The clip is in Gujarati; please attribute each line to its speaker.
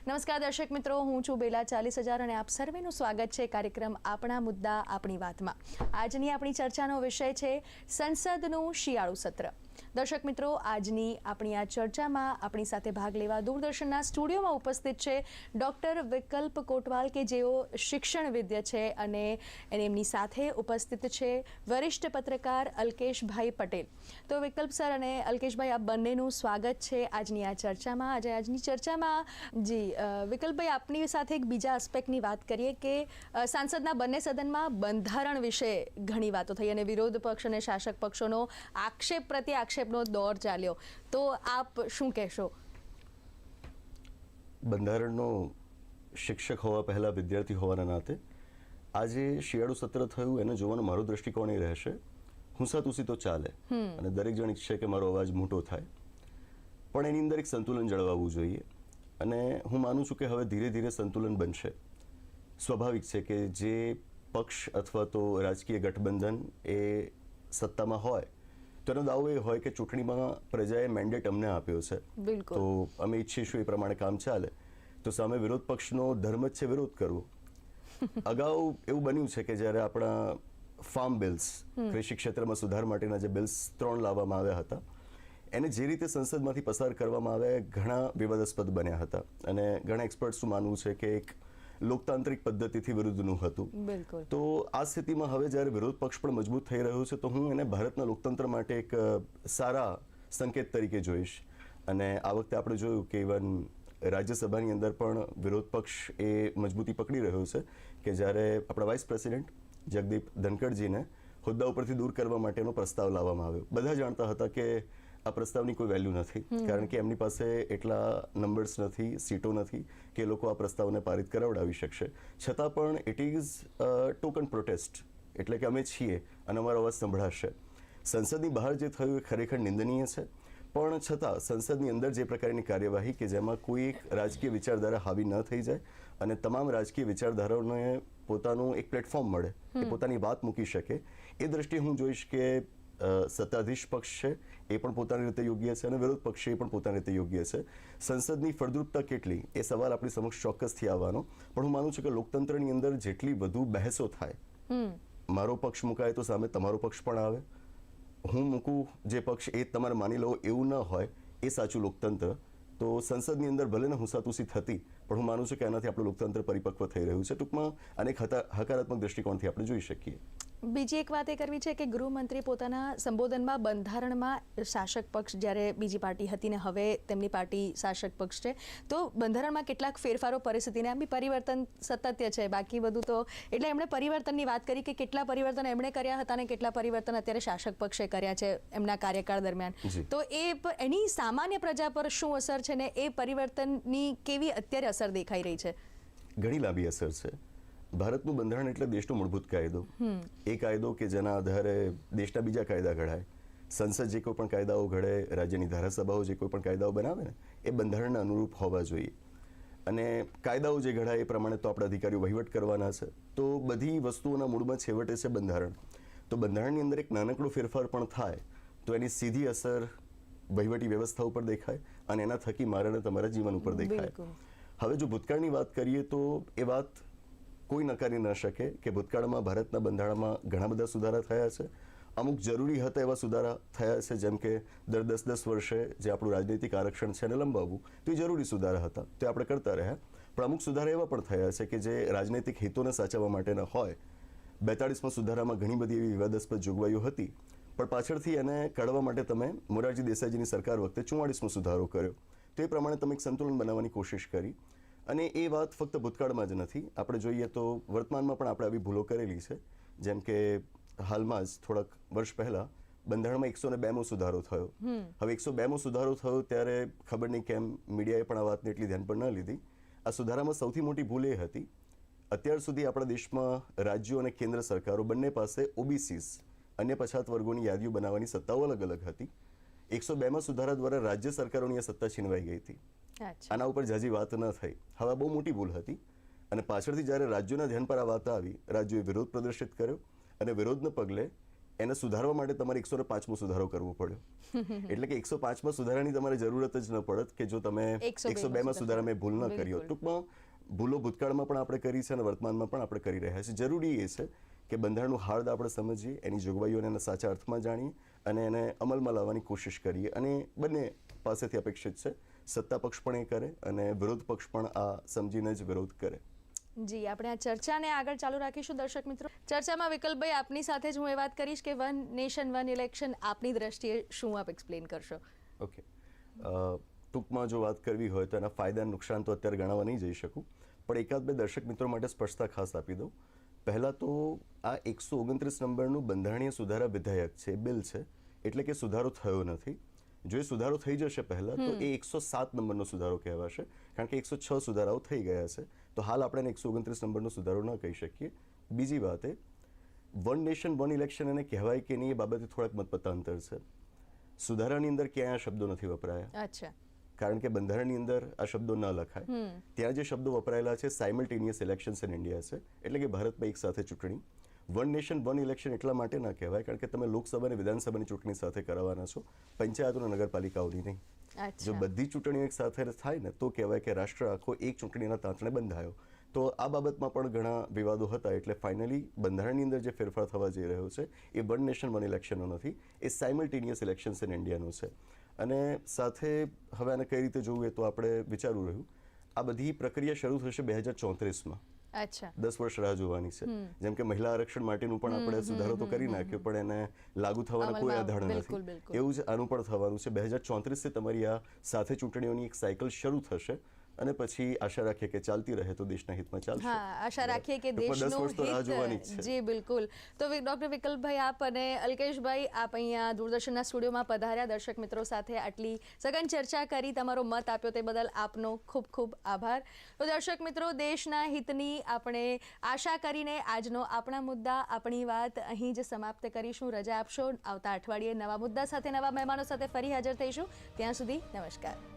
Speaker 1: નમસ્કાર દર્શક મિત્રો, હું છું બેલા 40,000 અને આપ સર્વેનું સ્વાગત છે કાર્યક્રમ આપણા મુદ્દા આપણી વાતમાં. આજની આપણી ચર્ચાનો વિષય છે સંસદનું શિયાળુ સત્ર. દર્શક મિત્રો, આજની આપણી આ ચર્ચામાં આપણી સાથે ભાગ લેવા દૂરદર્શનના સ્ટુડિયોમાં ઉપસ્થિત છે ડૉક્ટર વિકલ્પ કોટવાલ કે જેઓ શિક્ષણવિદ્ય છે અને એમની સાથે ઉપસ્થિત છે વરિષ્ઠ પત્રકાર અલ્કેશભાઈ પટેલ. તો વિકલ્પ સર અને અલ્કેશભાઈ, આ બંનેનું સ્વાગત છે આજની આ ચર્ચામાં. આજની ચર્ચામાં વિકલ્પભાઈ, આપની સાથે એક બીજા આસ્પેક્ટની વાત કરીએ કે સાંસદના બંને સદનમાં બંધારણ વિશે ઘણી વાતો થઈ અને વિરોધ પક્ષ અને શાસક પક્ષોનો આક્ષેપ પ્રત્યે આક્ષેપનો દોર ચાલ્યો. તો આપ શું કહેશો?
Speaker 2: બંધારણનો શિક્ષક હોવા પહેલા વિદ્યાર્થી હોવાના નાતે આજે શિયાળુ સત્ર થયું એને જોવાનો મારો દ્રષ્ટિકોણ એ રહેશે, હુંસાતુસી તો ચાલે અને દરેક જણ ઈચ્છે કે મારો અવાજ મોટો થાય, પણ એની અંદર એક સંતુલન જળવાવું જોઈએ. અને હું માનું છું કે હવે ધીરે ધીરે સંતુલન બનશે. સ્વાભાવિક છે કે જે પક્ષ અથવા તો રાજકીય ગઠબંધન એ સત્તામાં હોય તો એનો દાવો એ હોય કે ચૂંટણીમાં પ્રજાએ મેન્ડેટ અમને આપ્યો છે, તો અમે ઈચ્છીશું એ પ્રમાણે કામ ચાલે. તો સામે વિરોધ પક્ષનો ધર્મ જ છે વિરોધ કરવો. અગાઉ એવું બન્યું છે કે જ્યારે આપણા ફાર્મ બિલ્સ, કૃષિ ક્ષેત્રમાં સુધાર માટેના જે બિલ્સ 3 લાવવામાં આવ્યા હતા, એને જે રીતે સંસદમાંથી પસાર કરવામાં આવ્યા ઘણા વિવાદાસ્પદ બન્યા હતા અને ઘણા એક્સપર્ટ્સનું માનવું છે કે એક લોકતાંત્રિક પદ્ધતિથી વિરુદ્ધનું હતું. તો આ સ્થિતિમાં હવે જ્યારે વિરોધ પક્ષ પણ મજબૂત થઈ રહ્યો છે તો હું એને ભારતના લોકતંત્ર માટે એક સારા સંકેત તરીકે જોઈશ. અને આ વખતે આપણે જોયું કે ઇવન રાજ્યસભાની અંદર પણ વિરોધ પક્ષ એ મજબૂતી પકડી રહ્યો છે કે જ્યારે આપણા વાઇસ પ્રેસિડેન્ટ જગદીપ ધનખડજીને હોદ્દા ઉપરથી દૂર કરવા માટેનો પ્રસ્તાવ લાવવામાં આવ્યો. બધા જાણતા હતા કે આ પ્રસ્તાવની કોઈ વેલ્યુ નથી, કારણ કે એમની પાસે એટલા નંબર્સ નથી, સીટો નથી કે એ લોકો આ પ્રસ્તાવને પારિત કરાવડાવી શકશે. છતાં પણ ઇટ ઇઝ ટોકન પ્રોટેસ્ટ, એટલે કે અમે છીએ અને અમારો અવાજ સંભળાશે. સંસદની બહાર જે થયું એ ખરેખર નિંદનીય છે, પણ છતાં સંસદની અંદર જે પ્રકારની કાર્યવાહી કે જેમાં કોઈ એક રાજકીય વિચારધારા હાવી ન થઈ જાય અને તમામ રાજકીય વિચારધારાઓને પોતાનું એક પ્લેટફોર્મ મળે, એ પોતાની વાત મૂકી શકે, એ દ્રષ્ટિએ હું જોઈશ કે સત્તાધીશ પક્ષ છે એ પણ પોતાની રીતે યોગ્ય છે અને વિરોધ પક્ષ એ પણ પોતાની રીતે યોગ્ય છે. સંસદની ફળદ્રુપતા કેટલી એ સવાલ આપણી સમક્ષ ચોક્કસથી આવવાનો, પણ હું માનું છું કે લોકતંત્રની અંદર જેટલી વધુ બહેસો થાય, મારો પક્ષ મુકાય તો સામે તમારો પક્ષ પણ આવે, હું મૂકું જે પક્ષ એ તમારે માની લો એવું ન હોય, એ સાચું લોકતંત્ર. તો સંસદની અંદર ભલે ને હુંસાતુસી થતી, પણ હું માનું છું કે આનાથી આપણું લોકતંત્ર પરિપક્વ થઈ રહ્યું છે. ટૂંકમાં અનેક હકારાત્મક દ્રષ્ટિકોણથી આપણે જોઈ શકીએ.
Speaker 1: બીજી એક વાત એ કરવી છે કે ગૃહમંત્રી પોતાના સંબોધનમાં બંધારણમાં શાસક પક્ષ જ્યારે બીજી પાર્ટી હતી ને હવે તેમની પાર્ટી શાસક પક્ષ છે, તો બંધારણમાં કેટલાક ફેરફારો પરિસ્થિતિને એમ બી પરિવર્તન સાતત્ય છે, બાકી બધું તો એટલે એમણે પરિવર્તનની વાત કરી કે કેટલા પરિવર્તન એમણે કર્યા હતા અને કેટલા પરિવર્તન અત્યારે શાસક પક્ષે કર્યા છે એમના કાર્યકાળ દરમિયાન. તો એની સામાન્ય પ્રજા પર શું અસર છે ને એ પરિવર્તનની કેવી અત્યારે અસર દેખાઈ રહી છે?
Speaker 2: ઘણી લાંબી અસર છે. ભારતનું બંધારણ એટલે દેશનો મૂળભૂત કાયદો, એ કાયદો કે જેના આધારે દેશના બીજા કાયદા ઘડાય. સંસદ જે કોઈ પણ કાયદાઓ ઘડે, રાજ્યની ધારાસભાઓ જે કોઈ પણ કાયદાઓ બનાવે ને, એ બંધારણના અનુરૂપ હોવા જોઈએ. અને કાયદાઓ જે ઘડાય એ પ્રમાણે તો આપણા અધિકારીઓ વહીવટ કરવાના છે. તો બધી વસ્તુઓના મૂળમાં છેવટે છે બંધારણ. તો બંધારણની અંદર એક નાનકડો ફેરફાર પણ થાય તો એની સીધી અસર વહીવટી વ્યવસ્થા ઉપર દેખાય અને એના થકી મારા અને તમારા જીવન ઉપર દેખાય. હવે જો ભૂતકાળની વાત કરીએ તો એ વાત કોઈ નકારી ન શકે કે ભૂતકાળમાં ભારતના બંધારણમાં ઘણા બધા સુધારા થયા છે. અમુક જરૂરી હતા એવા સુધારા થયા છે, જેમ કે દર 10-10 વર્ષે જે આપણું રાજનૈતિક આરક્ષણ છે એને લંબાવવું, તો એ જરૂરી સુધારા હતા, તે આપણે કરતા રહ્યા. પણ અમુક સુધારા એવા પણ થયા છે કે જે રાજનૈતિક હિતોને સાચવવા માટેના હોય. 42માં સુધારામાં ઘણી બધી એવી વિવાદાસ્પદ જોગવાઈઓ હતી, પણ પાછળથી એને કાઢવા માટે તમે મોરારજી દેસાઈજીની સરકાર વખતે 44મો સુધારો કર્યો. તો એ પ્રમાણે તમે એક સંતુલન બનાવવાની કોશિશ કરી. અને એ વાત ફક્ત ભૂતકાળમાં જ નથી, આપણે જોઈએ તો વર્તમાનમાં પણ આપણે આવી ભૂલો કરેલી છે. જેમ કે હાલમાં જ થોડાક વર્ષ પહેલા બંધારણમાં 102મો સુધારો થયો. હવે 102મો સુધારો થયો ત્યારે ખબર નહીં કેમ મીડિયાએ પણ આ વાતને એટલી ધ્યાન પર ન લીધી. આ સુધારામાં સૌથી મોટી ભૂલ એ હતી, અત્યાર સુધી આપણા દેશમાં રાજ્યો અને કેન્દ્ર સરકારો બંને પાસે ઓબીસીસ, અન્ય પછાત વર્ગોની યાદીઓ બનાવવાની સત્તાઓ અલગ અલગ હતી. 102મા સુધારા દ્વારા રાજ્ય સરકારોની આ સત્તા છીનવાઈ ગઈ હતી. આના ઉપર જાજી વાત ન થઈ. હવે બહુ મોટી ભૂલ હતી અને પાછળથી જ્યારે રાજ્યોના ધ્યાન પર આ વાત આવી, રાજ્યોએ વિરોધ પ્રદર્શિત કર્યો અને વિરોધના પગલે એને સુધારવા માટે તમારે 105મો સુધારો કરવો પડ્યો એટલે કે 105મા સુધારાની તમારે જરૂરત જ ન પડત કે જો તમે 102માં સુધારામાં ભૂલ ન કરી હોત. ટૂંકમાં ભૂલો ભૂતકાળમાં પણ આપણે કરી છે અને વર્તમાનમાં પણ આપણે કરી રહ્યા છીએ. જરૂરી એ છે કે બંધારણનું હાર્દ આપણે સમજીએ, એની જોગવાઈઓને એના સાચા અર્થમાં જાણીએ અને એને અમલમાં લાવવાની કોશિશ કરીએ. અને બંને પાસેથી અપેક્ષિત છે, સત્તા પક્ષ પણ એ કરે અને વિરોધ પક્ષ પણ આ સમજીને જ વિરોધ કરે.
Speaker 1: જી, આપણે આ ચર્ચાને આગળ ચાલુ રાખીશું. દર્શક મિત્રો, ચર્ચામાં વિકલ્પભાઈ આપની સાથે જ હું એ વાત કરીશ કે વન નેશન વન ઇલેક્શન આપની દ્રષ્ટિએ શું આપ એક્સપ્લેન કરશો?
Speaker 2: ઓકે, ટૂંકમાં જો વાત કરવી હોય તો એના ફાયદા નુકસાન તો અત્યારે ગણાવવા નહીં જઈ શકું, પણ એકાદ બે દર્શક મિત્રો માટે સ્પષ્ટતા ખાસ આપી દઉં. પહેલાં તો આ 129 નંબરનું બંધારણીય સુધારા વિધેયક છે, બિલ છે, એટલે કે સુધારો થયો નથી. જો એ સુધારો થઈ જશે પહેલાં તો એ 107 નંબરનો સુધારો કહેવાશે, કારણ કે 106 સુધારાઓ થઈ ગયા છે. તો હાલ આપણે 129 નંબરનો સુધારો ન કહી શકીએ. બીજી વાત એ વન નેશન વન ઇલેક્શન એને કહેવાય કે નહીં એ બાબતે થોડાક મતમતાંતર છે. સુધારાની અંદર ક્યાંય આ શબ્દો નથી વપરાયા.
Speaker 1: અચ્છા.
Speaker 2: કારણ કે બંધારણની અંદર આ શબ્દો ન લખાય. ત્યાં જે શબ્દો વપરાયેલા છે સાયમલ્ટેનિયસ ઇલેક્શન્સ ઇન ઇન્ડિયા છે, એટલે કે ભારતમાં એક સાથે ચૂંટણી. વન નેશન વન ઇલેક્શન એટલા માટે ના કહેવાય કારણ કે તમે લોકસભા અને વિધાનસભાની ચૂંટણી સાથે કરવાના છો, પંચાયતો અને નગરપાલિકાઓની નહીં. જો બધી ચૂંટણીઓ એક સાથે થાય ને તો કહેવાય કે રાષ્ટ્ર આખો એક ચૂંટણીના તાંતણે બંધાયો. તો આ બાબતમાં પણ ઘણા વિવાદો હતા, એટલે ફાઇનલી બંધારણની અંદર જે ફેરફાર થવા જઈ રહ્યો છે એ વન નેશન વન ઇલેક્શનનો નથી, એ સાયમલ્ટેનિયસ ઇલેક્શન્સ ઇન ઇન્ડિયાનો છે. અને સાથે હવે આને કઈ રીતે જોવું એ તો આપણે વિચારવું રહ્યું. આ બધી પ્રક્રિયા શરૂ થશે 2034માં.
Speaker 1: અચ્છા. 10
Speaker 2: વર્ષ રાહ જોવાની છે. જેમ કે મહિલા આરક્ષણ માટેનું પણ આપણે સુધારો તો કરી નાખ્યો, પણ એને લાગુ થવાનો કોઈ આધાર નથી. એવું જ આનું પણ થવાનું છે. 2034 તમારી આ સાથે ચૂંટણીઓની એક સાયકલ શરૂ થશે અને પછી આશા રાખીએ કે ચાલતી રહે તો દેશના હિતમાં ચાલશે.
Speaker 1: હા, આશા રાખીએ કે દેશનું હિત. જી બિલકુલ. તો ડોક્ટર વિકલ્પભાઈ આપ અને અલ્કેશભાઈ આપ અહીંયા દૂરદર્શનના સ્ટુડિયોમાં પધાર્યા, દર્શક મિત્રો સાથે આટલી સઘન ચર્ચા કરી, તમારો મત આપ્યો તે બદલ આપનો ખૂબ ખૂબ આભાર. તો દર્શક મિત્રો, દેશના હિતની આપણે આશા કરીને આજનો આપણા મુદ્દા આપણી વાત અહીં જ સમાપ્ત કરીશું. રજા આપશો. આવતા અઠવાડિયે નવા મુદ્દા સાથે નવા મહેમાનો સાથે ફરી હાજર થઈશું. ત્યાં સુધી નમસ્કાર.